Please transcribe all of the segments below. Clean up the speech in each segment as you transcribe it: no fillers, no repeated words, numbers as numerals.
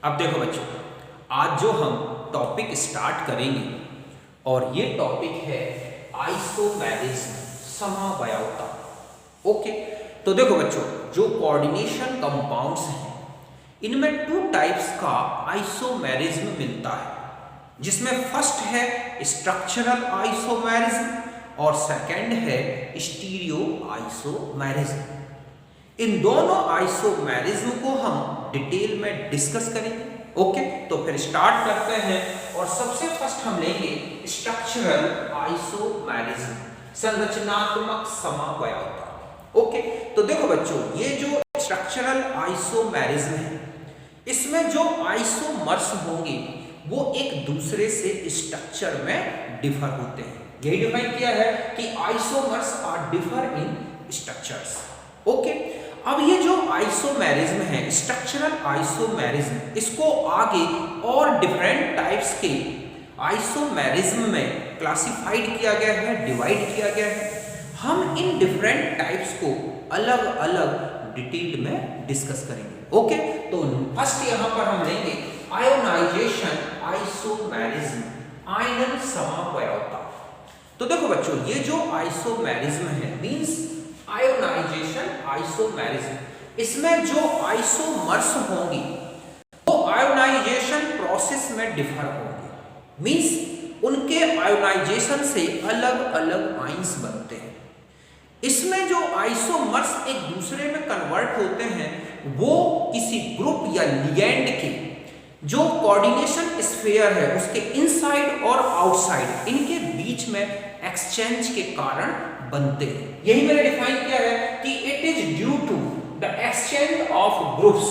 अब देखो बच्चों, आज जो हम टॉपिक स्टार्ट करेंगे और ये टॉपिक है आइसोमेरिज्म, समवायवता। ओके, तो देखो बच्चों, जो कोऑर्डिनेशन कंपाउंड्स हैं इनमें 2 टाइप्स का आइसोमेरिज्म मिलता है, जिसमें फर्स्ट है स्ट्रक्चरल आइसोमेरिज्म और सेकंड है स्टीरियो आइसोमेरिज्म। इन दोनों आइसोमेरिज्म को हम डिटेल में डिस्कस करेंगे। ओके, तो फिर स्टार्ट करते हैं और सबसे फर्स्ट हम लेंगे स्ट्रक्चरल आइसोमेरिज्म, संरचनात्मक समवायवता। ओके, तो देखो बच्चों, ये जो स्ट्रक्चरल आइसोमेरिज्म है इसमें जो आइसोमर्स होंगे वो एक दूसरे से स्ट्रक्चर में डिफर होते हैं। यही डिफाइन किया है कि isomers are differ in structures. Okay, अब ये जो आइसोमेरिज्म है, स्ट्रक्चरल आइसोमेरिज्म, इसको आगे और डिफरेंट टाइप्स के आइसोमेरिज्म में क्लासिफाइड किया गया है, डिवाइड किया गया है। हम इन डिफरेंट टाइप्स को अलग अलग डिटेल में डिस्कस करेंगे। ओके, तो फर्स्ट यहां पर हम लेंगे आयोनाइजेशन आइसोमेरिज्म, आयनन समवायवता। तो देखो बच्चों, ये जो आइसोमेरिज्म है मींस आयोनाइजेशन आइसोमेरिज्म, इसमें जो आइसोमर्स होंगी वो आयोनाइजेशन प्रोसेस में डिफर होंगे। मींस उनके आयोनाइजेशन से अलग अलग आयंस बनते हैं। इसमें जो आइसोमर्स एक दूसरे में कन्वर्ट होते हैं वो किसी ग्रुप या लिगैंड के जो कोऑर्डिनेशन स्फीयर है उसके इनसाइड और आउटसाइड इनके बीच में एक्सचेंज के कारण बनते हैं। यही मैंने डिफाइन किया है कि it is due to the exchange of groups.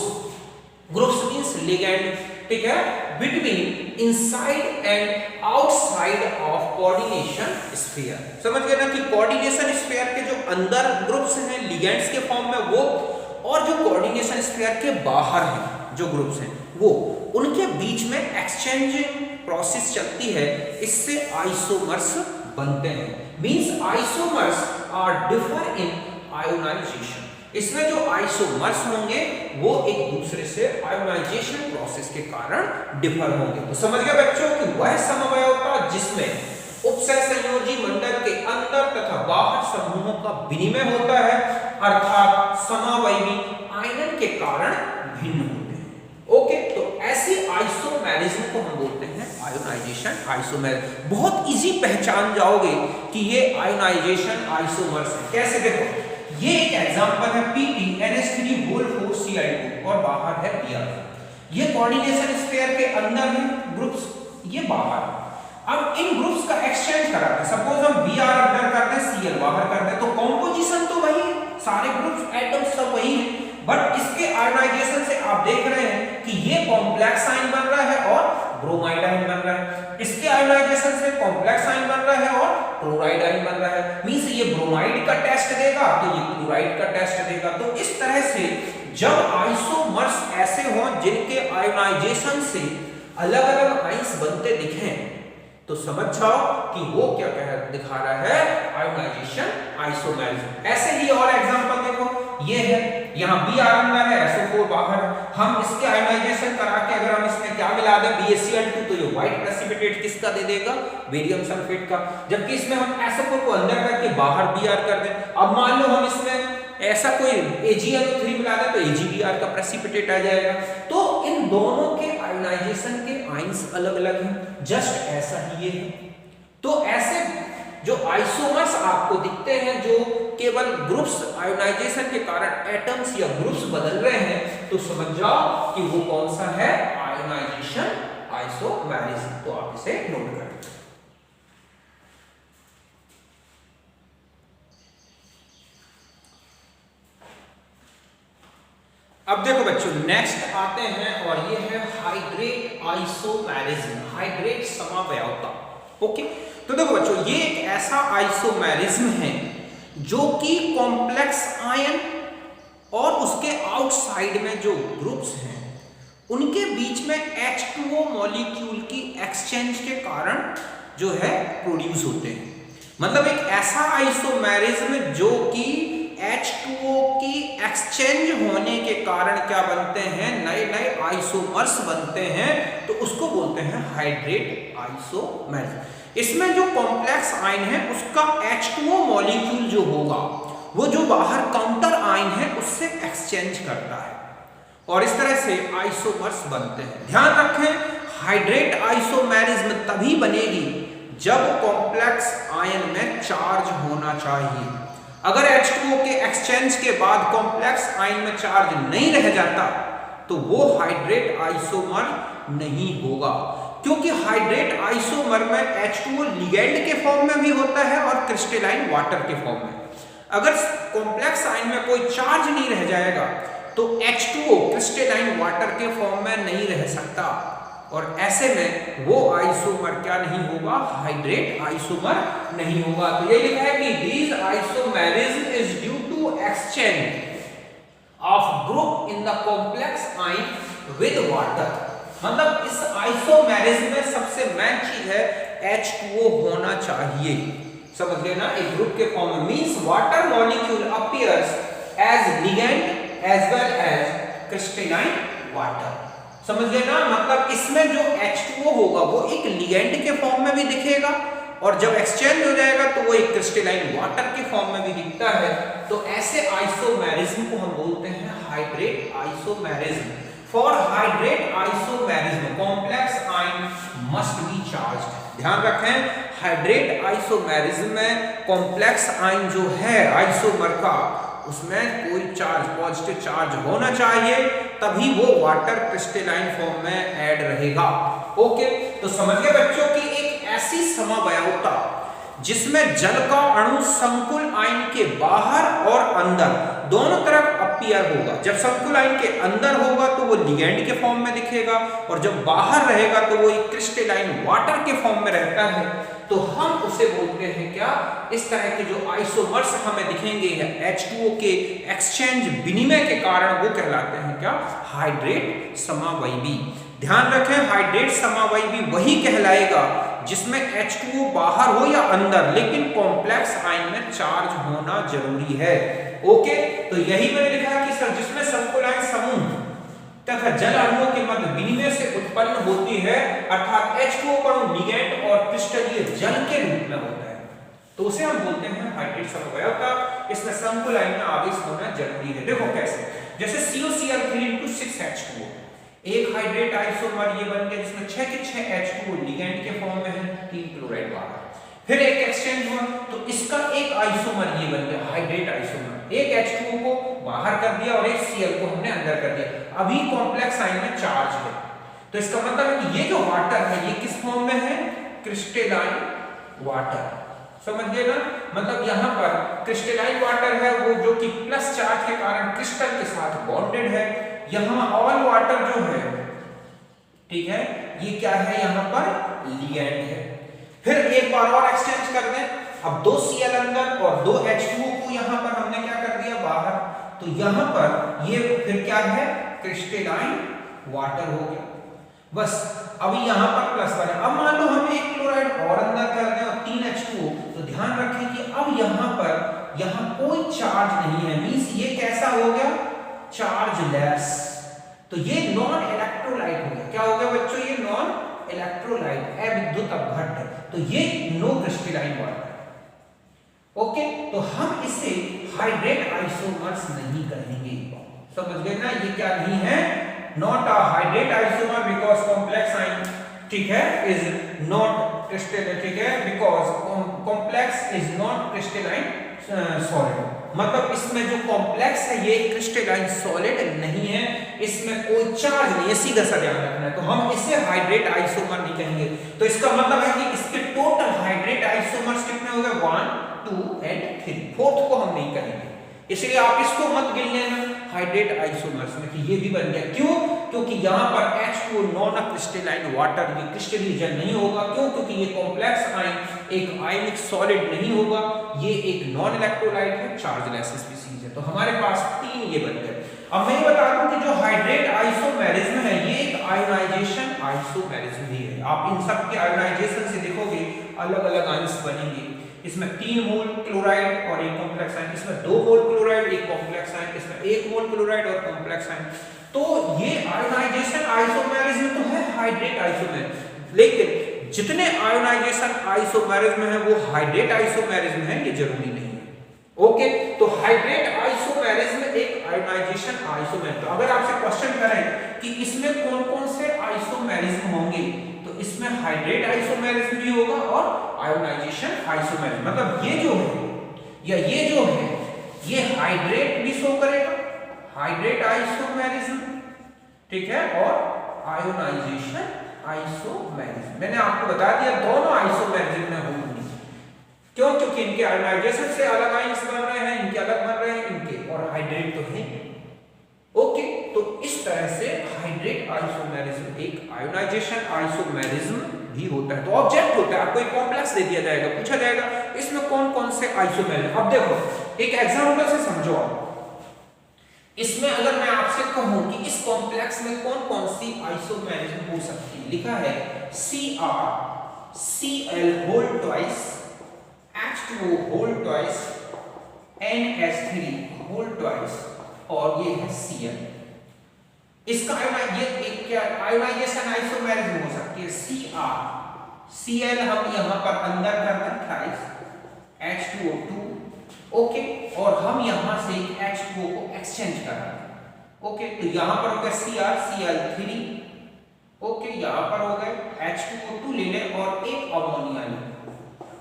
Groups means ligand, ठीक है, between inside and outside of coordination sphere. समझ गए ना कि कोऑर्डिनेशन स्फीयर के जो अंदर ग्रुप्स हैं लिगैंड्स के फॉर्म में वो, और जो कोऑर्डिनेशन स्फीयर के बाहर हैं जो ग्रुप्स हैं वो, उनके बीच में एक्सचेंज प्रोसेस चलती है, इससे आइसोमर्स बनते हैं। Means isomers are differ in ionization. इसमें जो आइसोमर्स होंगे वो एक दूसरे से आयोनाइजेशन प्रोसेस के कारण डिफर होंगे। तो समझ गए बच्चों कि वह समवायवता जिसमें उपसय संयोजी मंडल के अंदर तथा बाहर समूहों का विनिमय होता है, अर्थात समावयवी आयनन के कारण भिन्न होते हैं। ओके, तो ऐसी आइसोमेरिज्म को हम बोलते हैं आयोनाइजेशन आइसोमेरिज्म। बहुत इजी पहचान जाओगे कि ये आयोनाइजेशन आइसोमर्स है। कैसे? देखो, ये एक एग्जांपल है PTNH3 और बाहर है Br। ये कोऑर्डिनेशन स्फीयर के अंदर है ग्रुप्स, ये बाहर। अब इन ग्रुप्स का एक्सचेंज कराते हैं। सपोज हम Br अंदर कर दें, Cl बाहर कर दें, तो कॉम्पोजिशन तो वही है, सारे ग्रुप्स एटम्स सब वही हैं, बट इसके आयोनाइजेशन से आप देख रहे हैं कि ये कॉम्प्लेक्स आयन बन रहा है और ब्रोमाइड आयन बन रहा है। इसके आयोनाइजेशन से कॉम्प्लेक्स आयन बन रहा है और क्लोराइड आयन बन रहा है। मींस ये ब्रोमाइड का टेस्ट देगा तो ये क्लोराइड का टेस्ट देगा। तो इस तरह से जब आइसोमर्स ऐसे हों जिनके आयोनाइजेशन से अलग अलग आयंस बनते दिखें तो समझ जाओ कि वो क्या दिखा रहा है, आयोनाइजेशन आइसोमेरिज्म। ऐसे ही और एग्जांपल देखो, ये है यहाँ Br अंदर है, SO4 बाहर। हम इसके आयोनाइजेशन करा के अगर हम इसमें क्या मिला दें, BaCl2, तो ये व्हाइट प्रेसिपिटेट किसका दे देगा, बेरियम सल्फेट का। जबकि इसमें हम SO4 को अंदर करके बाहर Br कर दें। अब मान लो हम इसमें ऐसा कोई AgNO3 मिला दें तो AgBr का प्रेसिपिटेट आ जाएगा। तो इन दोनों के आयोनाइजेशन के आयंस अलग अलग हैं, जस्ट ऐसा ही ये है। तो ऐसे जो आइसोमर्स आपको दिखते हैं जो केवल ग्रुप्स आयोनाइजेशन के कारण एटम्स या ग्रुप्स बदल रहे हैं, तो समझ जाओ कि वो कौन सा है, आयोनाइजेशन आइसोमेरिज्म। तो आप इसे नोट करें। अब देखो बच्चों, नेक्स्ट आते हैं और ये है हाइड्रेट आइसोमेरिज्म, हाइड्रेट समवायवता। ओके, तो देखो बच्चों, ये एक ऐसा आइसोमेरिज्म है जो कि कॉम्प्लेक्स आयन और उसके आउटसाइड में जो ग्रुप्स हैं उनके बीच में H2O मॉलिक्यूल की एक्सचेंज के कारण जो है प्रोड्यूस होते हैं। मतलब एक ऐसा आइसोमेरिज्म जो कि H2O की एक्सचेंज होने के कारण क्या बनते हैं, नए नए आइसोमर्स बनते हैं, तो उसको बोलते हैं हाइड्रेट आइसोमर्स। इसमें जो कॉम्प्लेक्स आयन है उसका H2O मॉलिक्यूल जो होगा वो जो बाहर काउंटर आयन है उससे एक्सचेंज करता है और इस तरह से आइसोमर्स बनते हैं। ध्यान रखें, हाइड्रेट आइसोमेरिज्म तभी बनेगी जब कॉम्प्लेक्स आयन में चार्ज होना चाहिए। अगर H2O के एक्सचेंज के बाद कॉम्प्लेक्स आयन में चार्ज नहीं रह जाता तो वो हाइड्रेट आइसोमर नहीं होगा, क्योंकि हाइड्रेट आइसोमर में H2O लिगेंड के फॉर्म में भी होता है और क्रिस्टलाइन वाटर के फॉर्म में। अगर कॉम्प्लेक्स आयन में कोई चार्ज नहीं रह जाएगा तो H2O क्रिस्टलाइन वाटर के फॉर्म में नहीं रह सकता और ऐसे में वो आइसोमर क्या नहीं होगा, हाइड्रेट आइसोमर नहीं होगा। तो ये लिखा है कि these isomerism is due to exchange of group in the complex ion with water। मतलब इस आइसोमेरिज्म में सबसे मेन चीज है H2O होना चाहिए, समझ गए ना। एक ग्रुप के फॉर्म में means water molecule appears as ligand as well as crystalline water, समझ गए ना। मतलब इसमें जो H2O होगा वो एक लिगेंड के फॉर्म में भी दिखेगा और जब एक्सचेंज हो जाएगा तो वो एक क्रिस्टलाइन वाटर के फॉर्म में भी दिखता है। तो ऐसे आइसोमेरिज्म को हम बोलते हैं hydrate isomerism. For hydrate isomerism complex ion must be charged. ध्यान रखें, हाइड्रेट आइसोमेरिज्म में कॉम्प्लेक्स आयन जो है आइसोमर का उसमें कोई चार्ज, पॉजिटिव चार्ज होना चाहिए, तभी वो वाटर क्रिस्टलाइन फॉर्म में ऐड रहेगा। ओके, तो समझ गए बच्चों की एक ऐसी समवायता जिसमें जल का अणु संकुल आयन के बाहर और अंदर दोनों तरफ अपीयर होगा। जब संकुल आयन के अंदर होगा तो वो लिगेंड के फॉर्म में दिखेगा और जब बाहर रहेगा तो वो एक क्रिस्टलाइन वाटर के फॉर्म में रहता है। तो हम उसे बोलते हैं क्या, इस तरह के जो आइसोमर्स हमें दिखेंगे H2O के एक्सचेंज विनिमय के कारण वो कहलाते हैं क्या, हाइड्रेट समवायवी। ध्यान रखें, हाइड्रेट समवायवी वही कहलाएगा जिसमें H2O बाहर हो या अंदर, लेकिन कॉम्प्लेक्स आयन में चार्ज होना जरूरी है। ओके, तो यही मैंने लिखा कि सर जिसमें संकुल आयन समूह तथा जल अणुओं के मध्य विनिमय से उत्पन्न होती है, अर्थात H2O अणु लिगेंड और क्रिस्टलीय जल के रूप में होता है, तो उसे हम बोलते हैं हाइड्रेट समवायता। इसमें संकुल आयन में आवेश होना जरूरी है। देखो कैसे, जैसे COCl3 6H2O, एक हाइड्रेट आइसोमर ये बन गया जिसमें 6 के 6 H2O लिगेंड के फॉर्म में है, 3 क्लोराइड बाहर। फिर एक एक्सचेंज हुआ तो इसका एक आइसोमर ये बन गया हाइड्रेट आइसोमर, एक H2O को बाहर कर दिया और एक Cl को हमने अंदर कर दिया। अभी कॉम्प्लेक्स आयन में चार्ज है, तो इसका मतलब है कि ये जो वाटर है ये किस फॉर्म में है, क्रिस्टलाइन वाटर, समझ गए ना। मतलब यहाँ पर क्रिस्टलाइन वाटर है वो जो कि प्लस चार्ज के कारण क्रिस्टल के साथ बॉन्डेड है। यहाँ ऑल वाटर जो है, ठीक है, ये क्या है, यहाँ पर लिगेंड है। फिर एक बार और एक्सचेंज कर दें, अब 2 Cl अंदर और 2 H2O को यहाँ पर हमने क्या कर दिया, बाहर, तो यहाँ पर ये फिर क्या है, क्रिस्टलाइन वाटर हो गया। बस अभी यहाँ पर प्लस बना। अब मान लो हम एक क्लोराइड और अंदर कर दें और 3 H2O, तो ध्यान रखें कि अब यहाँ पर यहाँ कोई चार्ज नहीं है, मींस ये कैसा हो गया, चार्जलेस। तो ये नॉन इलेक्ट्रोलाइट हो गया। क्या हो गया बच्चों, ये नॉन इलेक्ट्रोलाइट, अविद्युत अपघट्ट, तो ये नो क्रिस्टलाइन वाटर। ओके, तो हम इसे हाइड्रेट आइसोमर्स नहीं कहेंगे, समझ गए ना। ये क्या नहीं है, not a hydrate isomer because complex ion, ठीक है, इज नॉट क्रिस्टलाइन, ठीक है, because complex is not crystalline solid. मतलब इसमें जो कॉम्प्लेक्स है ये क्रिस्टलाइन सॉलिड नहीं है, इसमें कोई चार्ज नहीं है, सीधा सा ध्यान रखना है। तो हम इसे हाइड्रेट आइसोमर नहीं कहेंगे। तो इसका मतलब है कि इसके टोटल हाइड्रेट आइसोमर्स कितने हो गए, 1, 2 एंड 3, फोर्थ को हम नहीं कहेंगे। इसलिए आप इसको मत गिन लेना हाइड्रेट आइसोमर्स में कि ये भी बन गया। क्यों, क्योंकि यहाँ पर H2O नॉन क्रिस्टलाइन वाटर, ये क्रिस्टलीय जल नहीं होगा। क्यों, क्योंकि ये कॉम्प्लेक्स आयन एक आयनिक सॉलिड नहीं होगा, ये एक नॉन इलेक्ट्रोलाइट है, चार्जलेस स्पीशीज है। तो हमारे पास 3 ये बन गए। अब मैं ये बता दूं कि जो हाइड्रेट आइसोमेरिज्म है ये एक आयोनाइजेशन आइसोमेरिज्म भी है। आप इन सब के आयोनाइजेशन से देखोगे अलग अलग आयंस बनेंगे। इसमें 3 मोल क्लोराइड और 1 कॉम्प्लेक्स आयन, इसमें 2 मोल क्लोराइड 1 कॉम्प्लेक्स आयन, इसमें 1 मोल क्लोराइड और कॉम्प्लेक्स आयन। तो ये आयोनाइजेशन आइसोमेरिज्म तो है हाइड्रेट आइसोमेरिज्म, लेकिन जितने आयोनाइजेशन आइसोमेरिज्म है वो हाइड्रेट आइसोमेरिज्म है ये जरूरी नहीं है। ओके, तो हाइड्रेट आइसोमेरिज्म एक आयोनाइजेशन आइसोमेरिज्म। तो अगर आपसे क्वेश्चन करें कि इसमें कौन कौन से आइसोमेरिज्म होंगे, तो इसमें हाइड्रेट आइसोमेरिज्म भी होगा और आयोनाइजेशन आइसोमेरिज्म, मतलब ये जो है या ये जो है ये हाइड्रेट भी शो करेगा, हाइड्रेट आइसोमेरिज्म, ठीक है, और आयोनाइजेशन आइसोमेरिज्म। मैंने आपको बता दिया दोनों आइसोमेरिज्म में होंगे, क्यों? क्योंकि इनके आयोनाइजेशन से अलग आयंस बन रहे हैं, इनके अलग बन रहे हैं इनके, और हाइड्रेट तो है। ओके, तो इस तरह से हाइड्रेट आइसोमेरिज्म एक आयोनाइजेशन आइसोमेरिज्म भी होता है। तो ऑब्जेक्ट होता है, आपको एक कॉम्प्लेक्स दे दिया जाएगा, पूछा जाएगा इसमें कौन कौन से आइसोमेरिज्म। अब देखो एक एग्जांपल से समझो आप, इसमें अगर मैं आपसे कहूं कि इस कॉम्प्लेक्स में कौन कौन सी आइसोमेरिज्म हो सकती है, लिखा है CrCl whole twice, H2O whole twice, NH3 whole twice, और ये है Cl। इसका ये एक क्या आयोनाइजेशन आइसोमेरिज्म हो सकती है CrCl, हम यहां पर अंदर कर दें थ्राइस H2O2, ओके, और हम यहां से एक H2O को एक्सचेंज कर रहे हैं। ओके, तो यहां पर हो गया CrCl3, ओके, यहां पर हो गए H2O2 ले लें और एक अमोनिया ले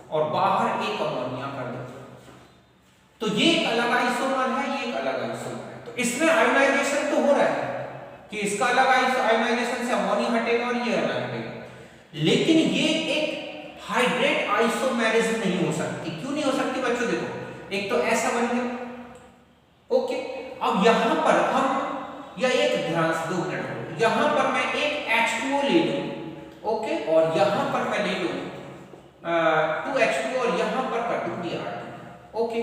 और बाहर एक अमोनिया कर दो, तो ये एक अलग आइसोमर है, ये एक अलग आइसोमर है। तो इसमें आयोनाइजेशन तो हो रहा है कि इसका अलग आयोनाइजेशन से अमोनिया हटेगा और ये अलग हटेगा, लेकिन ये एक हाइड्रेट आइसोमेरिज्म नहीं हो सकती। क्यों नहीं हो सकती बच्चों? देखो, एक तो ऐसा बन गया, ओके, अब यहां पर हम या एक ध्यान से 2 मिनट, यहां पर मैं एक H2O ले लूं, ओके, और यहां पर मैं ले लूं 2H2O और यहां पर कर दूं Br2, ओके।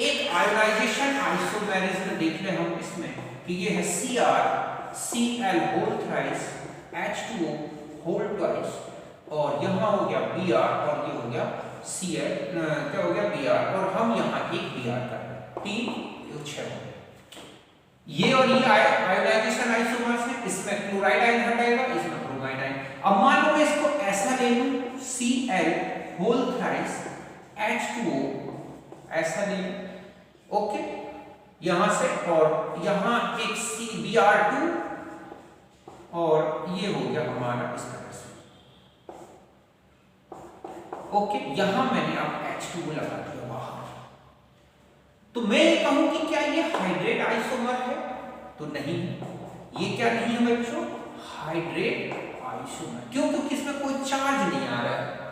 एक आयोनाइजेशन आइसोमेरिज्म देख लें हम इसमें कि ये है CrCl whole thrice, H2O whole twice, और यहां हो गया Br और ये हो गया Cl, क्या हो गया Br, और हम यहां एक Br कर रहे हैं, 3 6 हो गए। ये और ये आयोनाइजेशन आइसोमर्स है, इसमें क्लोराइड आयन हटाएगा, इसमें ब्रोमाइड आयन। अब मान लो मैं इसको ऐसा ले लूं Cl होल थ्राइस H2O, ऐसा ले लूं, ओके, यहां से, और यहां एक Br2, और ये हो गया हमारा इस तरह से, ओके, यहां मैंने अब H2O लगा दिया बाहर। तो मैं ये कहूं कि क्या ये हाइड्रेट आइसोमर है? तो नहीं, ये क्या नहीं है बच्चों? Hydrate isomer. क्यों? क्योंकि इसमें कोई चार्ज नहीं आ रहा है।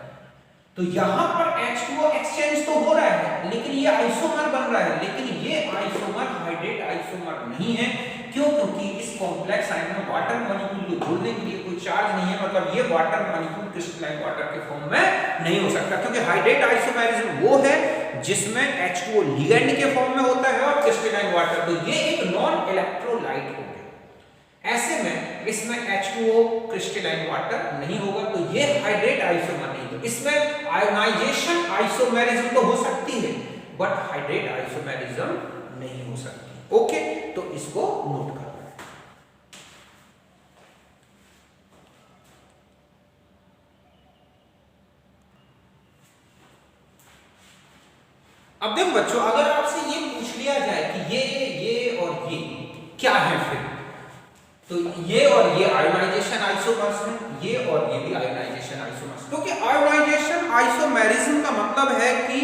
तो यहां पर H2O एक्सचेंज तो हो रहा है, लेकिन ये आइसोमर बन रहा है, लेकिन ये आइसोमर हाइड्रेट आइसोमर नहीं है। क्यों? क्योंकि इस कॉम्प्लेक्स आयन में वाटर मॉलिक्यूल को जोड़ने के लिए कोई चार्ज नहीं है, मतलब ये वाटर मॉलिक्यूल क्रिस्टलाइन वाटर के फॉर्म में नहीं हो सकता, क्योंकि हाइड्रेट आइसोमेरिज्म वो है जिसमें H2O लिगेंड के फॉर्म में होता है और क्रिस्टलाइन वाटर, तो ये एक नॉन इलेक्ट्रोलाइट हो गया। ऐसे में इसमें H2O क्रिस्टलाइन वाटर नहीं होगा, तो ये हाइड्रेट आइसोमर नहीं। तो इसमें आयोनाइजेशन आइसोमेरिज्म तो हो सकती है, बट हाइड्रेट आइसोमेरिज्म नहीं हो सकती। ओके, तो इसको नोट कर लें। अब देखो बच्चों, अगर आपसे ये पूछ लिया जाए कि ये और ये क्या है, फिर तो ये और ये आयोनाइजेशन आइसोमर्स हैं, ये और ये भी आयोनाइजेशन आइसोमर्स। क्योंकि आयोनाइजेशन आइसोमेरिज्म का मतलब है कि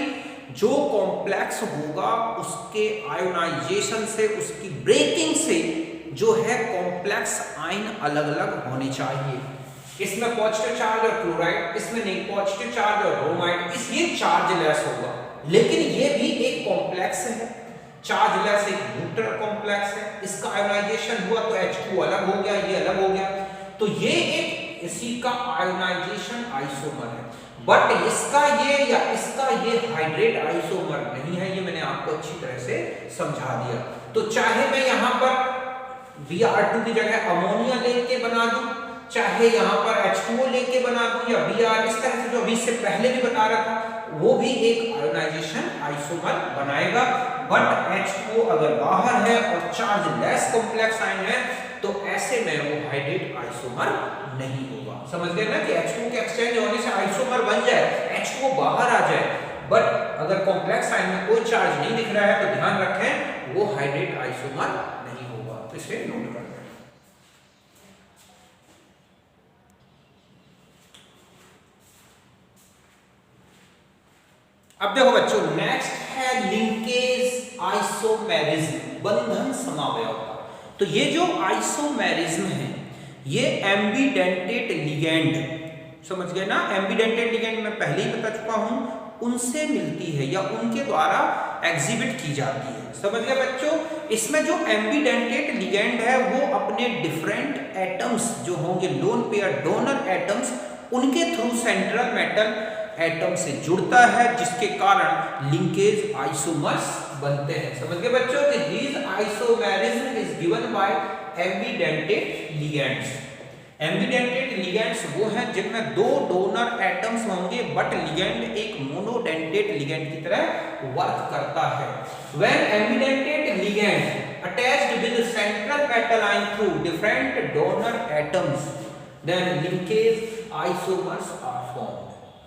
जो कॉम्प्लेक्स होगा उसके आयोनाइजेशन से, उसकी ब्रेकिंग से जो है कॉम्प्लेक्स आयन अलग अलग होने चाहिए। इसमें पॉजिटिव चार्ज और क्लोराइड, इसमें नहीं, पॉजिटिव चार्ज और ब्रोमाइड, इस ये चार्जलेस होगा। लेकिन ये भी एक कॉम्प्लेक्स है, चार्जलेस एक न्यूट्रल कॉम्प्लेक्स है। इसका आयोनाइजेशन हुआ तो H2 अलग हो गया, ये अलग हो गया, तो ये एक इसी का आयोनाइजेशन आइसोमर है। बट इसका ये या इसका ये हाइड्रेट आइसोमर नहीं है, ये मैंने आपको अच्छी तरह से समझा दिया। तो चाहे मैं यहां पर Br2 की जगह अमोनिया लेके बना दूं, चाहे यहां पर H2O लेके बना दूं, या Br, इस तरह से जो अभी से पहले भी बता रहा था, वो भी एक आयोनाइजेशन आइसोमर बनाएगा। बट H2O अगर बाहर है और चार्ज लेस कॉम्प्लेक्स आयन है तो ऐसे में वो हाइड्रेट आइसोमर नहीं होगा। समझ गए ना कि H2O के एक्सचेंज होने से आइसोमर बन जाए, H2O बाहर आ जाए, बट अगर कॉम्प्लेक्स आयन में कोई चार्ज नहीं दिख रहा है तो ध्यान रखें वो हाइड्रेट आइसोमर नहीं होगा। तो इसे नोट कर लें। अब देखो बच्चों, नेक्स्ट है लिंकेज आइसोमेरिज्म, बंधन समावयवता। तो ये जो आइसोमेरिज्म है ये एम्बिडेंटेट लिगेंड, समझ गए ना, एम्बिडेंटेट लिगेंड मैं पहले ही बता चुका हूं, उनसे मिलती है या उनके द्वारा एग्जिबिट की जाती है। समझ गए बच्चों, इसमें जो एम्बिडेंटेट लिगेंड है वो अपने डिफरेंट एटम्स जो होंगे लोन पेयर डोनर एटम्स, उनके थ्रू सेंट्रल मेटल एटम से जुड़ता है, जिसके कारण लिंकेज आइसोमर्स बनते हैं। समझ गए बच्चों कि this isomerism is given by ambidentate ligands. Ambidentate ligands वो हैं जिनमें दो डोनर एटम्स होंगे बट लिगेंड एक मोनोडेंटेट लिगेंड की तरह वर्क करता है। When ambidentate ligand attached with central metal ion through different donor atoms then linkage isomers are formed.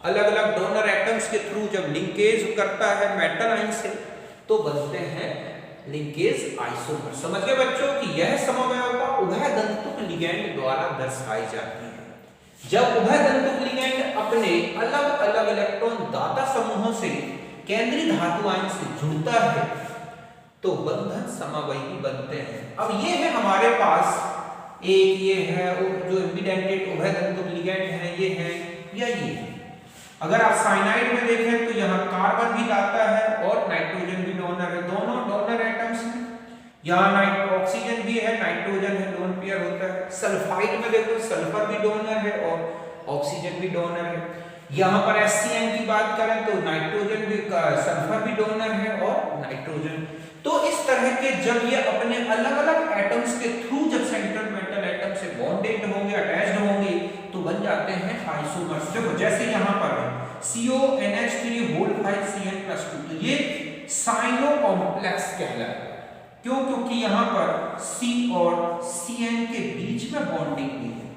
अलग अलग डोनर एटम्स के थ्रू जब लिंकेज करता है मेटल आयन से तो बनते हैं लिंकेज आइसोमर। समझ गए बच्चों कि यह समवयवता उभयदंतुक लिगेंड द्वारा दर्शाई जाती है। जब उभयदंतुक लिगेंड अपने अलग अलग इलेक्ट्रॉन दाता समूहों से केंद्रीय धातु आयन से जुड़ता है तो बंधन समवयवी बनते हैं। अब ये है हमारे पास एक, ये है जो एम्बिडेंटेट उभयदंतुक लिगेंड है, ये है या ये है। अगर आप साइनाइड में देखें तो यहाँ कार्बन भी लाता है और नाइट्रोजन भी डोनर है, दोनों डोनर एटम्स हैं। यहाँ ऑक्सीजन भी है, नाइट्रोजन है, लोन पेयर होता है। सल्फाइड में देखो सल्फर भी डोनर है और ऑक्सीजन भी डोनर है। यहाँ पर HCN की बात करें तो नाइट्रोजन भी, सल्फर भी डोनर है और नाइट्रोजन। तो इस तरह के जब ये अपने अलग अलग एटम्स के थ्रू जब सेंट्रल मेटल एटम से बॉन्डेड होंगे, अटैच्ड होंगे तो बन जाते हैं आइसोमर्स। देखो जैसे यहाँ पर CONH3 5CN+2 तो ये साइनो कॉम्प्लेक्स कहलाएगा। क्यों? क्योंकि यहाँ पर C और CN के बीच में बॉन्डिंग हुई है।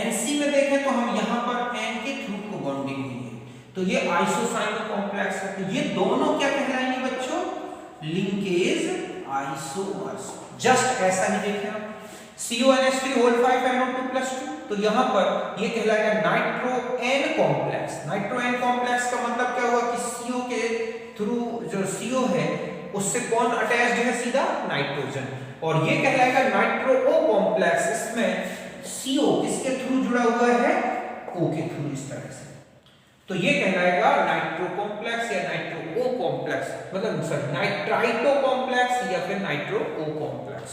NC में देखें तो हम यहाँ पर N के थ्रू को बॉन्डिंग हुई है, तो ये आइसोसाइनो कॉम्प्लेक्स है। तो ये दोनों क्या कहलाएंगे बच्चों? Linkage isomers. जस्ट ऐसा ही देखें आप CONH3 तो यहाँ पर ये कहलाएगा nitro N complex. Nitro N complex का मतलब क्या हुआ कि CO के थ्रू जो CO है उससे कौन अटैच्ड है? सीधा नाइट्रोजन। और ये कहलाएगा नाइट्रो O कॉम्प्लेक्स। इसमें CO किसके थ्रू जुड़ा हुआ है? O के थ्रू, इस तरह से। तो ये कहलाएगा नाइट्रो कॉम्प्लेक्स या नाइट्रो O कॉम्प्लेक्स, मतलब सर नाइट्राइटो कॉम्प्लेक्स या फिर नाइट्रो O कॉम्प्लेक्स।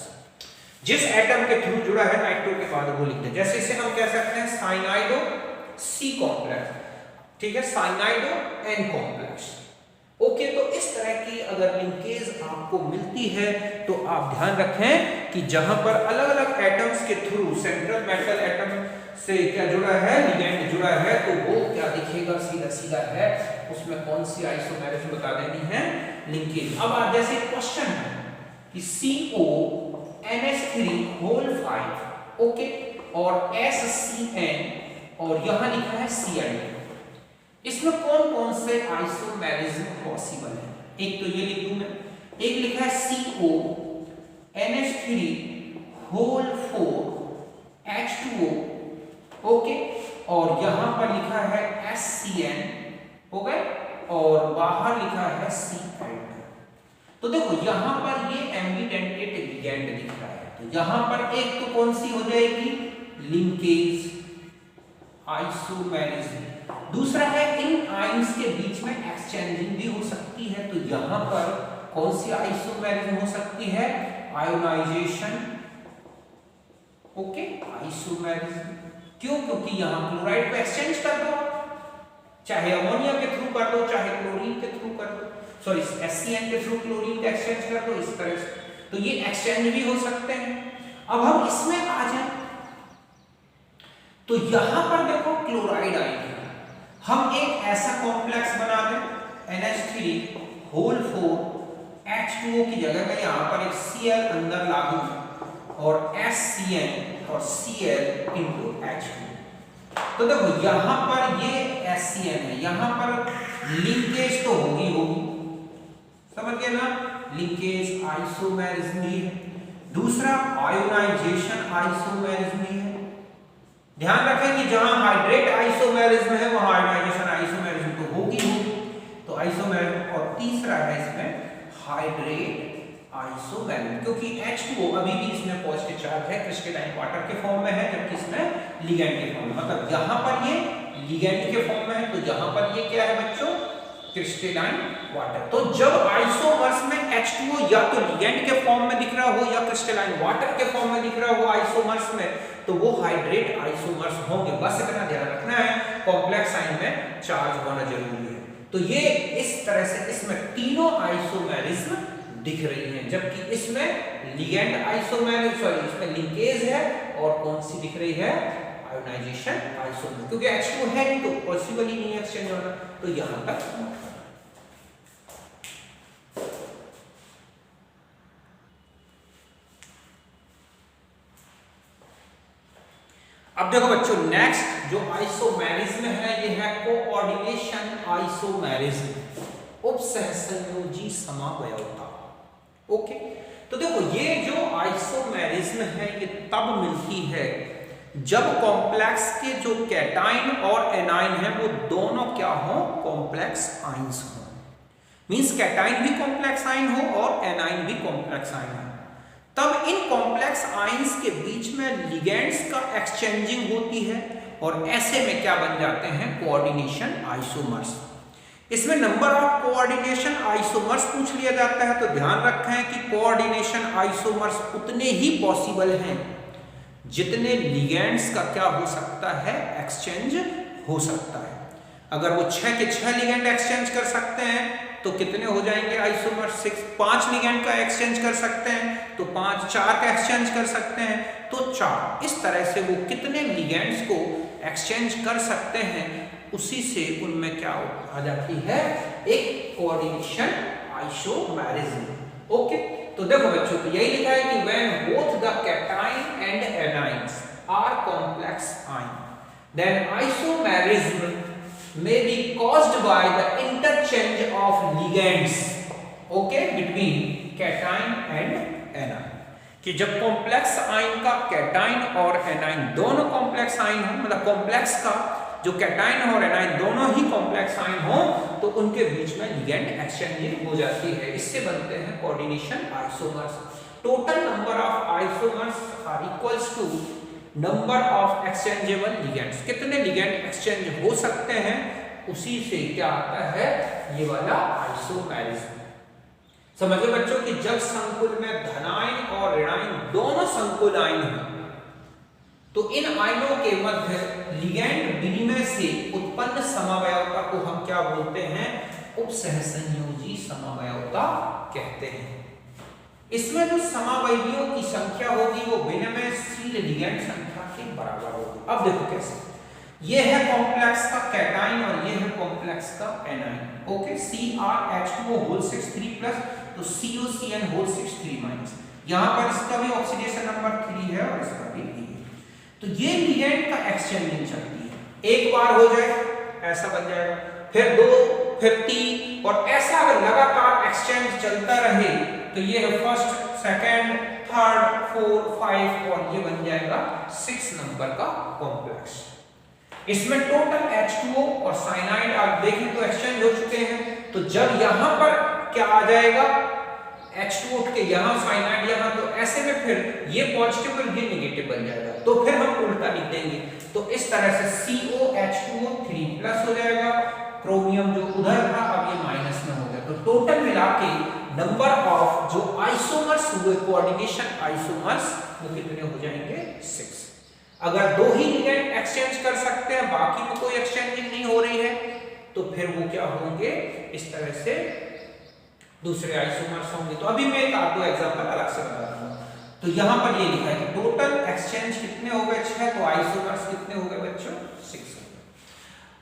जिस एटम के थ्रू जुड़ा है नाइट्रो के बाद वो लिखते हैं। जैसे इसे हम कह सकते हैं साइनाइडो C कॉम्प्लेक्स, ठीक है, साइनाइडो N कॉम्प्लेक्स। ओके, तो इस तरह की अगर लिंकेज आपको मिलती है तो आप ध्यान रखें कि जहां पर अलग अलग एटम्स के थ्रू सेंट्रल मेटल एटम से क्या जुड़ा है, लिगेंड जुड़ा है, तो वो क्या दिखेगा? सीधा सीधा है, उसमें कौन सी आइसोमेरिज्म बता देनी है? लिंकेज। अब आज जैसे क्वेश्चन है कि CONH3 ओके और SCN और यहां लिखा है Cl, इसमें कौन कौन से आइसोमेरिज्म पॉसिबल है? एक तो ये लिख दूं मैं, एक लिखा है CONH3 ओके, और यहां पर लिखा है SCN हो गए और बाहर लिखा है Cl। तो देखो यहां पर ये एम्बिडेंटेट लिगेंड दिख रहा है, तो यहां पर एक तो कौन सी हो जाएगी? Linkage isomerism. दूसरा है इन आयंस के बीच में एक्सचेंजिंग भी हो सकती है, तो यहां पर कौन सी आइसोमेरिज्म हो सकती है? Ionization okay isomerism. क्यों? क्योंकि यहां क्लोराइड को एक्सचेंज कर दो, चाहे अमोनिया के थ्रू कर दो चाहे क्लोरीन के थ्रू कर दो, सॉरी HCN के थ्रू क्लोरीन का एक्सचेंज कर दो, इस तरह से, तो ये एक्सचेंज भी हो सकते हैं। अब हम इसमें आ जाए तो यहां पर देखो क्लोराइड आएगी, हम एक ऐसा कॉम्प्लेक्स बना दें NH3 H2O की जगह में यहाँ पर एक Cl अंदर लागू और HCl और Cl into H2। तो देखो यहाँ पर ये HCl है, यहाँ पर लिंकेज तो होगी, समझ गए ना, लिंकेज आइसोमेरिज्म भी है। दूसरा आयोनाइजेशन आइसोमेरिज्म भी है। ध्यान रखें कि जहां हाइड्रेट आइसोमेरिज्म है वहां आयोनाइजेशन आइसोमेरिज्म तो होगी। तो आइसोमेरिज्म। और तीसरा है इसमें हाइड्रेट आइसोमेरिज्म, क्योंकि H2O अभी भी इसमें पॉजिटिव चार्ज है, क्रिस्टलाइन वाटर के फॉर्म में है, जबकि इसमें लिगेंड के फॉर्म में, मतलब यहां पर ये लिगेंड के फॉर्म में है, तो यहां पर ये क्या है बच्चों, क्रिस्टलाइन वाटर। तो जब आइसोमर्स में H2O या तो लिगेंड के फॉर्म में दिख रहा हो या क्रिस्टलाइन वाटर के फॉर्म में दिख रहा हो आइसोमर्स में, तो वो हाइड्रेट आइसोमर्स होंगे। बस इतना ध्यान रखना है, कॉम्प्लेक्स साइन में चार्ज होना जरूरी है। तो ये इस तरह से इसमें तीनों आइसोमेरिज्म दिख रही हैं, जबकि इसमें लिगेंड आइसोमेरिज्म, सॉरी इसमें लिंकेज है, और कौन सी दिख रही है, आयोनाइजेशन आइसोमेरिज्म, क्योंकि H2 है नहीं तो पॉसिबल ही नहीं एक्सचेंज होना। तो यहां तक अब देखो बच्चों, नेक्स्ट जो आइसोमेरिज्म है ये है कोऑर्डिनेशन आइसोमेरिज्म, उपसहसंयोजी समावयवता। ओके, तो देखो ये जो आइसोमेरिज्म है ये तब मिलती है जब कॉम्प्लेक्स के जो कैटाइन और एनाइन है वो दोनों क्या हो, कॉम्प्लेक्स आइंस हो। मींस कैटाइन भी कॉम्प्लेक्स आइन हो और एनाइन भी कॉम्प्लेक्स आइन हो, तब इन कॉम्प्लेक्स आइंस के बीच में लिगेंड्स का एक्सचेंजिंग होती है, और ऐसे में क्या बन जाते हैं, कोऑर्डिनेशन आइसोमर्स। इसमें नंबर ऑफ कोऑर्डिनेशन आइसोमर्स पूछ लिया जाता है, तो ध्यान रखें कि कोऑर्डिनेशन आइसोमर्स उतने ही पॉसिबल हैं जितने लिगेंड्स का क्या हो सकता है, एक्सचेंज हो सकता है। अगर वो 6 के 6 लिगेंड एक्सचेंज कर सकते हैं तो कितने हो जाएंगे आइसोमर्स, 6। 5 लिगेंड का एक्सचेंज कर सकते हैं तो 5, 4 का एक्सचेंज कर सकते हैं तो 4। इस तरह से वो कितने लिगेंड्स को एक्सचेंज कर सकते हैं, उसी से उनमें क्या आ जाती है, एक कोऑर्डिनेशन आइसोमेरिज्म। ओके, तो देखो बच्चों, तो यही लिखा है कि when both the cation and anions are complex ion then isomerism may be caused by the interchange of ligands, okay, between cation and anion। कि जब कॉम्प्लेक्स आइन का कैटाइन और एनाइन दोनों कॉम्प्लेक्स आइन हो, मतलब कॉम्प्लेक्स का जो कैटाइन और एनाइन दोनों ही कॉम्प्लेक्स आइन हो, तो उनके बीच में लिगेंड एक्सचेंजिंग हो जाती है। इससे बनते हैं coordination isomers. Total number of isomers are equals to number of exchangeable ligands. कितने लिगेंड एक्सचेंज हो सकते हैं, उसी से क्या आता है, ये वाला आइसोमेरिज्म। समझ लो बच्चों कि जब संकुल में धनायन और ऋणायन दोनों संकुल आयन हो, तो इन आयनों के मध्य लिगेंड विनिमय से उत्पन्न समवयवता को हम क्या बोलते हैं, उपसहसंयोजी समवयवता कहते हैं। इसमें जो समावयवियों की संख्या होगी वो विनिमयशील लिगेंड संख्या के बराबर होगी। अब देखो कैसे, ये है कॉम्प्लेक्स का कैटाइन और ये है कॉम्प्लेक्स का एनाइन। ओके, CrH2O6 तो COCN6 यहां पर इसका भी ऑक्सीडेशन नंबर 3 है और इसका भी 3 है। तो ये लिगेंड का एक्सचेंजिंग चलती है, एक बार हो जाए ऐसा बन जाएगा, फिर 2, फिर 3, और ऐसा अगर लगातार एक्सचेंज चलता रहे तो ये है फर्स्ट, सेकंड, थर्ड, 4, 5 और ये बन जाएगा 6 नंबर का कॉम्प्लेक्स। इसमें टोटल H2O और साइनाइड आप देखें तो एक्सचेंज हो चुके हैं। तो जब यहां पर क्या आ जाएगा, H2O के यहां साइनाइड यहां, तो ऐसे में फिर ये पॉजिटिव और ये नेगेटिव बन जाएगा, तो फिर हम उल्टा लिख देंगे। तो इस तरह से COH2O3+ हो जाएगा, क्रोमियम जो उधर था अब ये माइनस में हो गया। तो टोटल मिला के नंबर ऑफ जो आइसोमर्स हुए, कोऑर्डिनेशन आइसोमर्स, वो कितने हो जाएंगे, 6। अगर 2 ही लिगेंड एक्सचेंज कर सकते हैं, बाकी में कोई एक्सचेंजिंग नहीं हो रही है, तो फिर वो क्या होंगे, इस तरह से दूसरे आइसोमर्स होंगे। तो अभी मैं एक आपको एग्जांपल अलग से बता दूंगा। तो यहां पर ये लिखा है कि टोटल एक्सचेंज कितने हो गए, 6, तो आइसोमर्स कितने हो गए बच्चों, 6 हो गए।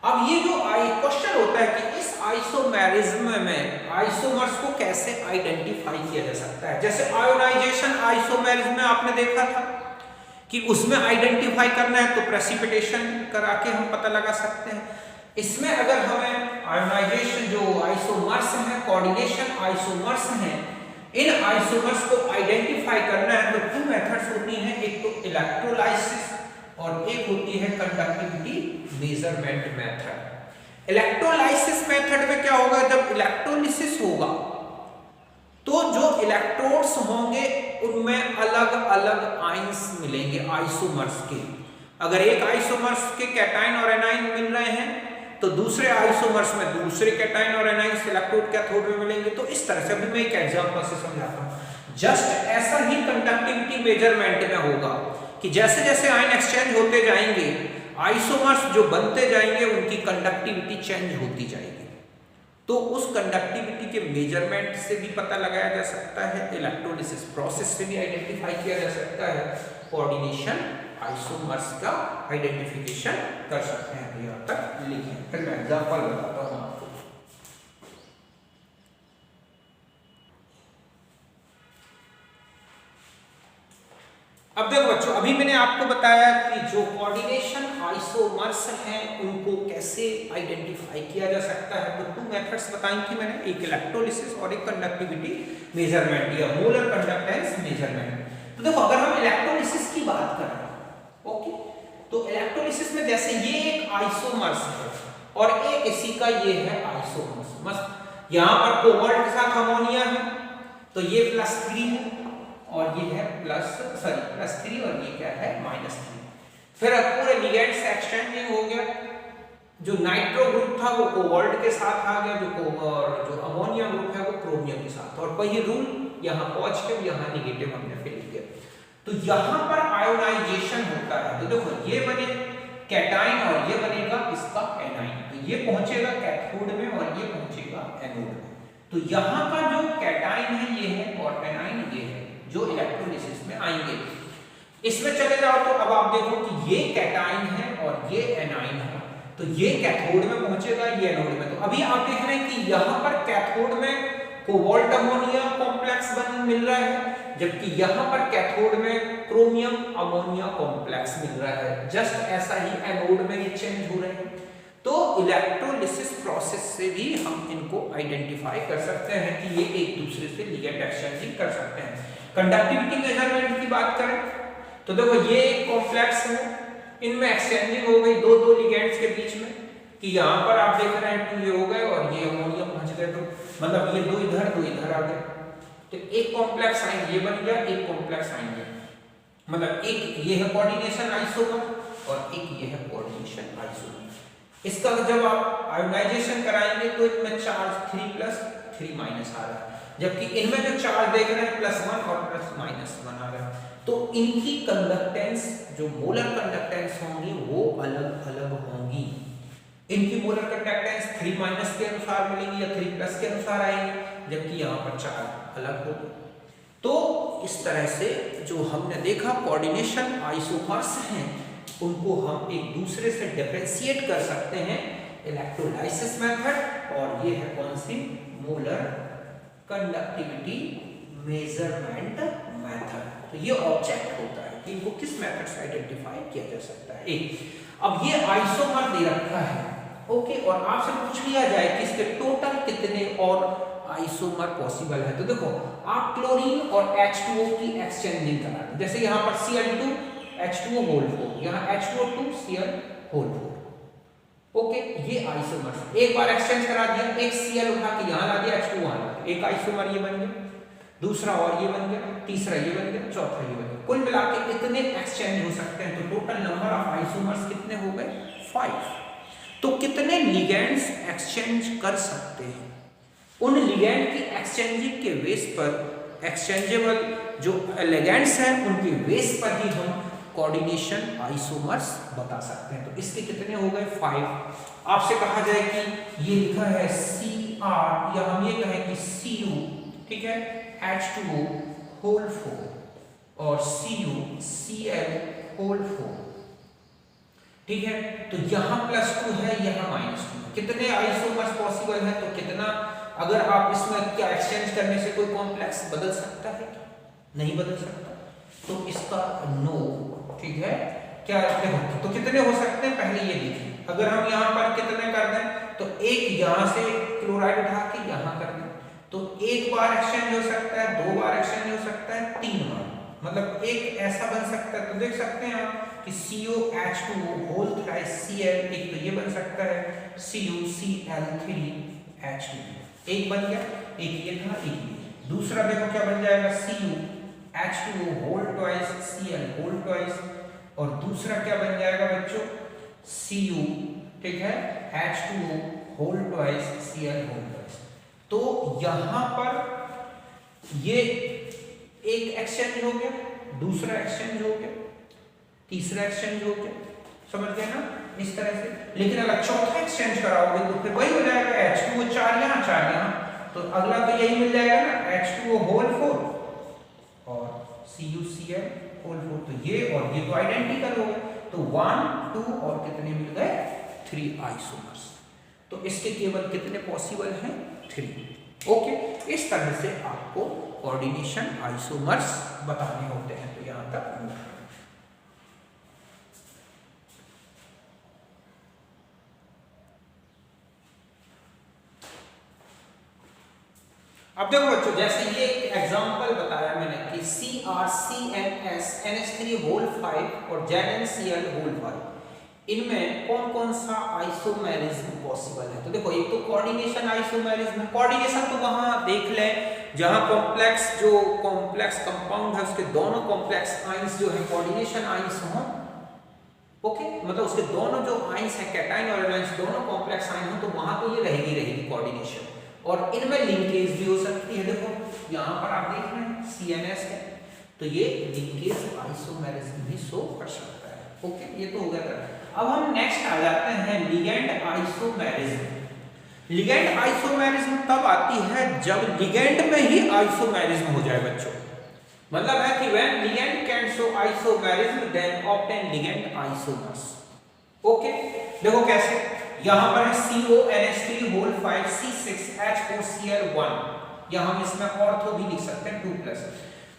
अब ये जो क्वेश्चन होता है कि इस आइसोमेरिज्म में आइसोमर्स को कैसे आइडेंटिफाई किया जा सकता है। जैसे आयोनाइजेशन आइसोमेरिज्म में आपने देखा था कि उसमें आइडेंटिफाई करना है तो प्रेसिपिटेशन करा के हम पता लगा सकते हैं। इसमें अगर हमें आयोनाइजेशन जो आइसोमर्स हैं, कोऑर्डिनेशन आइसोमर्स हैं, इन आइसोमर्स को आइडेंटिफाई करना है तो टू मेथड्स होती हैं, एक तो इलेक्ट्रोलाइसिस और एक होती है conductivity measurement method. Electrolysis method में क्या होगा, जब इलेक्ट्रोलिसिस होगा तो जो इलेक्ट्रोड्स होंगे उनमें अलग अलग आयंस मिलेंगे आइसोमर्स के। अगर एक आइसोमर्स के कैटायन और एनायन मिल रहे हैं तो दूसरे आइसोमर्स में दूसरे कैटायन और एनायन इलेक्ट्रोड कैथोड में मिलेंगे। तो इस तरह से अभी मैं एक एग्जांपल से समझाता हूं। जस्ट ऐसा ही कंडक्टिविटी मेजरमेंट में होगा कि जैसे जैसे आयन एक्सचेंज होते जाएंगे, आइसोमर्स जो बनते जाएंगे उनकी कंडक्टिविटी चेंज होती जाएगी। तो उस कंडक्टिविटी के मेजरमेंट से भी पता लगाया जा सकता है, इलेक्ट्रोलिसिस प्रोसेस से भी आइडेंटिफाई किया जा सकता है, कोऑर्डिनेशन आइसोमर्स का आइडेंटिफिकेशन कर सकते हैं। यहाँ तक लिखें, फिर मैं एग्जांपल बताता हूँ आपको। अब देखो बच्चों, अभी मैंने आपको बताया कि जो कोऑर्डिनेशन आइसोमर्स हैं उनको कैसे आइडेंटिफाई किया जा सकता है। तो टू मेथड्स बताई थी मैंने, एक इलेक्ट्रोलिसिस और एक कंडक्टिविटी मेजरमेंट या मोलर कंडक्टेंस मेजरमेंट। तो देखो अगर हम इलेक्ट्रोलिसिस की बात करें, ओके, तो इलेक्ट्रोलिसिस में जैसे ये एक आइसोमर्स है और एक इसी का ये है आइसोमर्स, मस्त यहाँ पर कोबाल्ट के साथ अमोनिया है तो ये +3 है और ये है +3 और ये क्या है -3। फिर अब पूरे लिगेंड्स एक्सचेंजिंग हो गया, जो नाइट्रो ग्रुप था वो कोबाल्ट के साथ आ गया, जो अमोनिया ग्रुप है वो क्रोमियम के साथ, और वही रूल यहाँ पॉजिटिव यहाँ नेगेटिव हमने फिल किया। तो यहाँ पर आयोनाइजेशन होता है, तो देखो ये बने कैटाइन और ये बनेगा इसका एनाइन, तो ये पहुंचेगा कैथोड में और ये पहुंचेगा एनोड में। तो यहाँ का जो कैटाइन है ये है और एनाइन ये है जो इलेक्ट्रोलिसिस में आएंगे। इसमें चले जाओ तो अब आप देखो कि ये कैटाइन है और ये एनाइन है, तो ये कैथोड में पहुंचेगा, ये एनोड में। तो अभी आप देख रहे हैं कि यहाँ पर कैथोड में कोबाल्ट अमोनिया कॉम्प्लेक्स बन मिल रहा है, जबकि यहाँ पर कैथोड में क्रोमियम अमोनिया कॉम्प्लेक्स मिल रहा है। जस्ट ऐसा ही एनोड में ये चेंज हो रहे हैं। तो इलेक्ट्रोलिसिस प्रोसेस से भी हम इनको आइडेंटिफाई कर सकते हैं कि ये एक दूसरे से लिगेंड एक्सचेंजिंग कर सकते हैं। कंडक्टिविटी मेजरमेंट की बात करें तो देखो ये एक कॉम्प्लेक्स है, इनमें एक्सचेंजिंग हो गई दो दो लिगेंड्स के बीच में, कि यहाँ पर आप देख रहे हैं 2 ये हो गए और ये अमोनिया पहुंच गए, तो मतलब ये दो इधर आ गए, तो एक कॉम्प्लेक्स आयन ये बन गया, एक कॉम्प्लेक्स आयन ये, मतलब एक ये है कोऑर्डिनेशन आइसोमर और एक ये है कोऑर्डिनेशन आइसोमर। इसका जब आप आयोनाइजेशन कराएंगे तो इनमें चार्ज 3+ 3- आ रहा है, जबकि इनमें जो चार्ज देख रहे हैं +1 और +-1 आ रहा है। तो इनकी कंडक्टेंस जो मोलर कंडक्टेंस होंगी वो अलग अलग होंगी। इनकी मोलर कंडक्टेंस 3- के अनुसार मिलेंगी या 3+ के अनुसार आएंगी, जबकि यहाँ पर चार्ज अलग होगी। तो इस तरह से जो हमने देखा कोऑर्डिनेशन आइसोमर्स हैं उनको हम एक दूसरे से डिफरेंशिएट कर सकते हैं, इलेक्ट्रोलाइसिस मेथड और ये है कौन सी, मोलर कंडक्टिविटी मेजरमेंट मेथड। तो ये ऑब्जेक्ट होता है कि इनको किस मेथड से आइडेंटिफाई किया जा सकता है। अब ये आइसोमर दे रखा है, ओके, और आपसे पूछ लिया जाए कि इसके टोटल कितने और आइसोमर पॉसिबल है, तो देखो आप क्लोरीन और H2O की एक्सचेंजिंग करा दें, जैसे यहाँ पर Cl2 H2O, यहाँ H2O2 Cl4, ओके, ये आइसोमर एक बार एक्सचेंज करा दिया, एक Cl उठा के यहाँ ला दिया, H2O वहां ला दिया, एक आइसोमर ये बन गया, दूसरा और ये बन गया, तीसरा ये बन गया, चौथा ये बन गया। कुल मिला के इतने एक्सचेंज हो सकते हैं, तो टोटल नंबर ऑफ आइसोमर्स कितने हो गए, 5। तो कितने लिगेंड्स एक्सचेंज कर सकते हैं, उन लिगेंड की एक्सचेंजिंग के बेस पर एक्सचेंजेबल जो लिगेंड्स हैं उनके बेस पर ही हम कोऑर्डिनेशन आइसोमर्स बता सकते हैं। तो इसके कितने हो गए, 5। आपसे कहा जाए कि ये लिखा है Cr या हम ये कहें कि Cu, ठीक है, H2O4 और Cu Cl4, ठीक है। तो यहाँ +2 है, यहाँ -2 है। कितने आइसोमर्स पॉसिबल है, तो कितना, अगर आप इसमें क्या एक्सचेंज करने से कोई कॉम्प्लेक्स बदल सकता है? नहीं बदल सकता, तो इसका नो। ठीक है, क्या देखो, तो कितने हो सकते हैं पहले ये देखिए। अगर हम यहाँ पर कितने कर दें, तो एक यहाँ से क्लोराइड उठा के यहाँ कर दें, तो एक बार एक्सचेंज हो सकता है, 2 बार एक्सचेंज हो सकता है, 3 बार, मतलब एक ऐसा बन सकता है। तो देख सकते हैं आप कि COH2 होल थ्राइस Cl, एक तो ये बन सकता है CuCl3H2, एक बन गया, एक ये था, एक ये। दूसरा देखो क्या बन जाएगा, CuH2O whole twice Cl whole twice, और दूसरा क्या बन जाएगा बच्चों, Cu, ठीक है, H2O whole twice Cl whole twice. तो यहां पर ये एक एक्सचेंज हो गया, दूसरा एक्सचेंज हो गया, तीसरा एक्सचेंज हो गया, समझ गए ना, इस तरह से। लेकिन अगर चौथा एक्सचेंज कराओगे तो फिर वही हो जाएगा, H2O 4 यहाँ 4 यहाँ, तो अगला तो यही मिल जाएगा ना, H2O होल 4 और CuCl होल 4। तो ये और ये तो आइडेंटिकल हो गए, तो 1 2 और कितने मिल गए, 3 आइसोमर्स। तो इसके केवल कितने पॉसिबल हैं, 3। ओके, इस तरह से आपको कोऑर्डिनेशन आइसोमर्स बताने होते हैं। तो यहां तक अब देखो बच्चों, जैसे ये एक एग्जांपल बताया मैंने कि CrCnS NH3 होल 5 और ZnCl होल 5, इनमें कौन कौन सा आइसोमेरिज्म पॉसिबल है। तो देखो, एक तो कोऑर्डिनेशन आइसोमेरिज्म है। कोऑर्डिनेशन तो वहां देख लें जहां कॉम्प्लेक्स कंपाउंड है उसके दोनों कॉम्प्लेक्स आइंस जो है कोऑर्डिनेशन आइंस हों। ओके, मतलब उसके दोनों जो आइंस है कैटाइन और एनायंस दोनों कॉम्प्लेक्स आइंस हों, तो वहां तो ये रहेगी कोऑर्डिनेशन। और इनमें लिंकेज भी हो सकती है। देखो यहाँ पर आप देख रहे हैं CNS है, तो ये लिंकेज आइसोमेरिज्म भी शो कर सकता है। ओके, ये तो हो गया था। अब हम नेक्स्ट आ जाते हैं लिगेंड आइसोमेरिज्म। लिगेंड आइसोमेरिज्म तब आती है जब लिगेंड में ही आइसोमेरिज्म हो जाए बच्चों। मतलब है कि when ligand can show isomerism then obtain ligand isomers. Okay, देखो कैसे, यहां पर है CONH3 होल 5 C6H4Cl1, या हम इसमें ऑर्थो भी लिख सकते हैं 2+।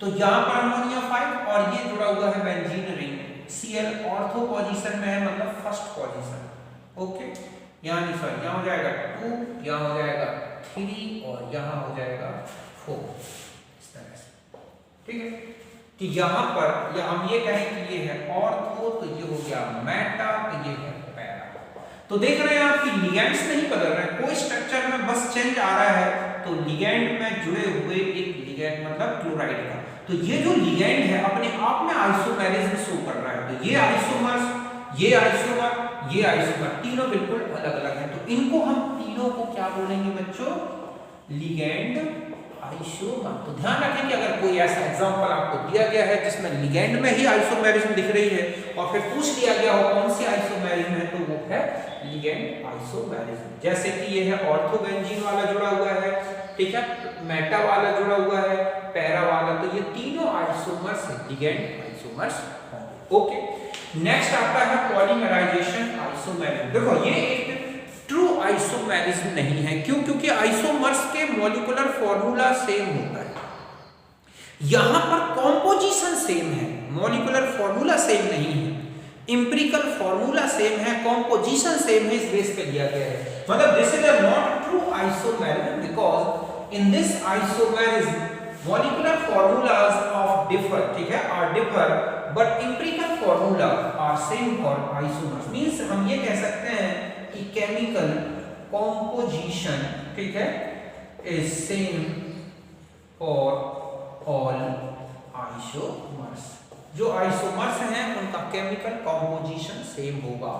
तो यहां पर अमोनिया 5 और ये जुड़ा हुआ है benzene ring, Cl ortho position में है, मतलब फर्स्ट पोजीशन। ओके, यहां नहीं सॉरी, यहां हो जाएगा 2, यहां हो जाएगा 3 और यहां हो जाएगा 4, इस तरह से। ठीक है, कि यहां पर या हम ये कहें कि ये है ऑर्थो, तो ये हो गया मेटा, तो ये है पैरा। तो देख रहे हैं आप कि लिगेंड्स नहीं बदल रहे हैं, कोई स्ट्रक्चर में बस चेंज आ रहा है। तो लिगेंड में जुड़े हुए एक लिगेंड मतलब क्लोराइड का, तो ये जो लिगेंड है अपने आप में आइसोमेरिज्म शो कर रहा है। तो ये आइसोमर्स, ये आइसोमर, ये आइसोमर, तीनों बिल्कुल अलग अलग हैं। तो इनको हम तीनों को क्या बोलेंगे बच्चों, लिगेंड आइसोमर। तो ध्यान रखें कि अगर कोई ऐसा एग्जांपल आपको दिया गया है जिसमें लिगेंड में ही आइसोमेरिज्म दिख रही है और फिर पूछ लिया गया हो कौन सी आइसोमेरिज्म है, तो वो है लिगेंड आइसोमेरिज्म। जैसे कि ये है ऑर्थो बेंजीन वाला जुड़ा हुआ है, ठीक है, मेटा वाला जुड़ा हुआ है, पैरा वाला, तो ये तीनों आइसोमर्स लिगेंड आइसोमर्स होंगे। ओके, नेक्स्ट आता है पॉलीमराइजेशन आइसोमेरिज्म। देखो ये एक ट्रू आइसोमेरिज्म नहीं है, क्यों, क्योंकि आइसोमर्स के मॉलिक्यूलर फॉर्मूला सेम होता है। यहां पर कॉम्पोजिशन सेम है, मॉलिक्यूलर फॉर्मूला सेम नहीं है, इंपेरिकल फॉर्मूला सेम है, कॉम्पोजिशन सेम है, इस बेस पे लिया गया है। मतलब this is a not true isomerism because in this isomerism molecular formulas of differ, ठीक है, are differ but empirical formula are same for isomers. Means हम ये कह सकते हैं कि केमिकल कॉम्पोजिशन, ठीक है, is same for all isomers. जो आइसोमर्स हैं उनका केमिकल कॉम्पोजिशन सेम होगा।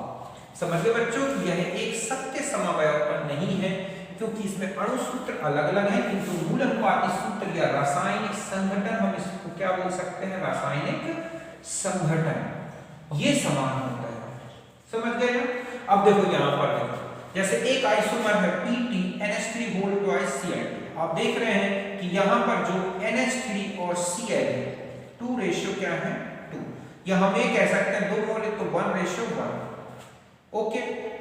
समझ गए बच्चों, यह एक सत्य समवायपन नहीं है क्योंकि इसमें अणु सूत्र अलग अलग हैं, किंतु मूल अनुपाती सूत्र या रासायनिक संघटन, हम इसको क्या बोल सकते हैं, रासायनिक संघटन, ये समान होता है। समझ गए ना। अब देखो यहां पर देखो, जैसे एक आइसोमर है PT NH3 whole twice Cl, आप देख रहे हैं कि यहां पर जो NH3 और Cl है 2 रेशियो क्या है 2, या हम ये कह सकते हैं 2 मोल तो 1:1, ओके,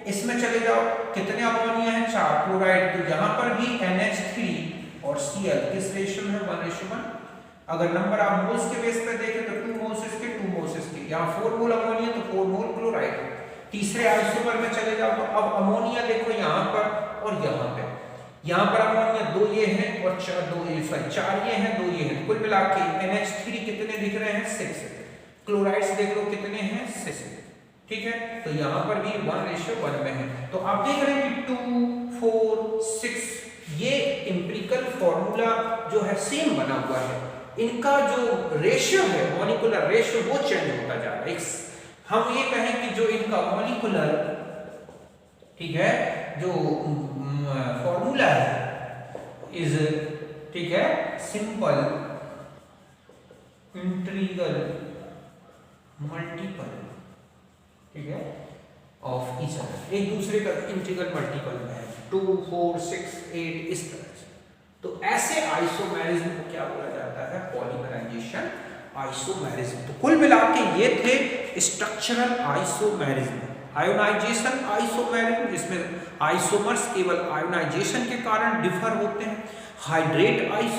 इसमें चले जाओ, कितने अमोनिया है? 4 क्लोराइड। तो यहाँ पर भी NH3 और Cl किस रेशियो में है? 1:1। अगर नंबर आप मोल्स के बेस पे देखें तो 2 मोल्स इसके 2 मोल्स इसके, यहाँ 4 मोल अमोनिया तो 4 मोल क्लोराइड। तीसरे आइसोमर में चले जाओ तो अब अमोनिया देखो यहाँ पर और यहाँ पे, यहाँ पर अमोनिया 2 ये हैं और 4 ये हैं, 2 ये हैं, कुल मिला के NH3 कितने दिख रहे हैं? 6। क्लोराइड्स देख लो कितने हैं? 6। ठीक है, तो यहाँ पर भी 1:1 में है। तो आप देख रहे हैं कि 2, 4, 6 ये एम्पिरिकल फॉर्मूला जो है सेम बना हुआ है, इनका जो रेशियो है मॉलिक्यूलर रेशियो वो चेंज होता जा रहा है। हम ये कहें कि जो इनका मॉलिक्यूलर, ठीक है, जो फॉर्मूला है इज, ठीक है, सिंपल इंटीग्रल मल्टीपल, ठीक है, ऑफ ईच अदर, एक दूसरे का इंटीग्रल मल्टीपल में है, 2, 4, 6, 8 इस तरह से। तो ऐसे आइसोमेरिज्म को क्या बोला जाता है? Polymerization isomerism. तो कुल मिला के ये थे स्ट्रक्चरल आइसोमेरिज्म। आयोनाइजेशन आइसोमेरिज्म, जिसमें आइसोमर्स केवल आयोनाइजेशन के कारण डिफर होते हैं। Hydrate iso